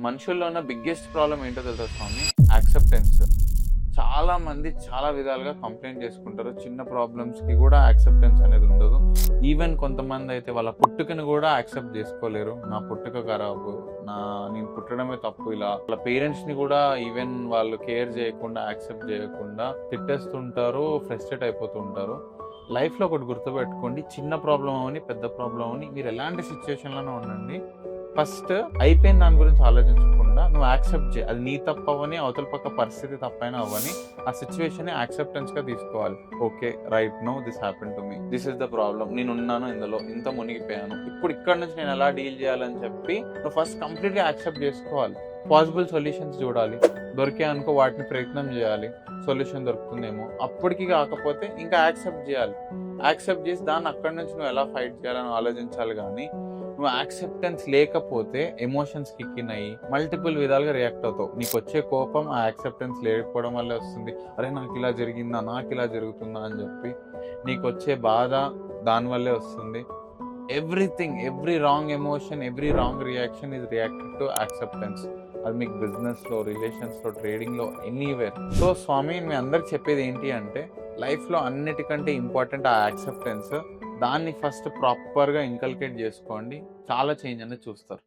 మనుషుల్లో ఉన్న biggest problem ఏంటో తెలుసా స్వామి? యాక్సెప్టెన్స్. చాలా మంది చాలా విధాలుగా కంప్లైంట్ చేసుకుంటారు. చిన్న ప్రాబ్లమ్స్కి కూడా యాక్సెప్టెన్స్ అనేది ఉండదు. ఈవెన్ కొంతమంది అయితే వాళ్ళ పుట్టుకని కూడా యాక్సెప్ట్ చేసుకోలేరు. నా పుట్టుక ఖరాబు, నేను పుట్టడమే తప్పు, ఇలా వాళ్ళ పేరెంట్స్ని కూడా ఈవెన్ వాళ్ళు కేర్ చేయకుండా యాక్సెప్ట్ చేయకుండా తిట్టేస్తుంటారు, ఫ్రస్ట్రేట్ అయిపోతూ ఉంటారు. లైఫ్లో ఒకటి గుర్తుపెట్టుకోండి, చిన్న ప్రాబ్లం అవని పెద్ద ప్రాబ్లం అవని మీరు ఎలాంటి సిచ్యువేషన్లోనే ఉండండి, ఫస్ట్ అయిపోయిన దాని గురించి ఆలోచించకుండా నువ్వు యాక్సెప్ట్ చేయి. అది నీ తప్పు అవ్వని, అవతల పక్క పరిస్థితి తప్పైనా అవ్వని, ఆ సిచ్యువేషన్ యాక్సెప్టెన్స్గా తీసుకోవాలి. Okay, right no this happen to me, this is the problem, నేను ఉన్నాను ఇందులో, ఇంత మునిగిపోయాను, ఇప్పుడు ఇక్కడ నుంచి నేను ఎలా డీల్ చేయాలని చెప్పి నువ్వు ఫస్ట్ కంప్లీట్గా యాక్సెప్ట్ చేసుకోవాలి. పాసిబుల్ సొల్యూషన్స్ చూడాలి, దొరికే అనుకో వాటిని ప్రయత్నం చేయాలి, సొల్యూషన్ దొరుకుతుందేమో. అప్పటికి కాకపోతే ఇంకా యాక్సెప్ట్ చేయాలి. యాక్సెప్ట్ చేసి దాన్ని అక్కడి నుంచి నువ్వు ఎలా ఫైట్ చేయాలని ఆలోచించాలి. కానీ నువ్వు యాక్సెప్టెన్స్ లేకపోతే ఎమోషన్స్ కిక్కిన్ అయ్యి మల్టిపుల్ విధాలుగా రియాక్ట్ అవుతావు. నీకు వచ్చే కోపం ఆ యాక్సెప్టెన్స్ లేకపోవడం వల్లే వస్తుంది. అరే నాకు ఇలా జరిగిందా, నాకు ఇలా జరుగుతుందా అని చెప్పి నీకు వచ్చే బాధ దానివల్లే వస్తుంది. Everything, every wrong emotion, every wrong reaction is reacted to acceptance. అది మీకు బిజినెస్లో, రిలేషన్స్లో, ట్రేడింగ్లో, ఎనీవేర్. సో స్వామి, మీ అందరికి చెప్పేది ఏంటి అంటే, లైఫ్లో అన్నిటికంటే ఇంపార్టెంట్ ఆ యాక్సెప్టెన్స్. దాన్ని ఫస్ట్ ప్రాపర్గా ఇన్కల్కేట్ చేసుకోండి, చాలా చేంజ్ అనేది చూస్తారు.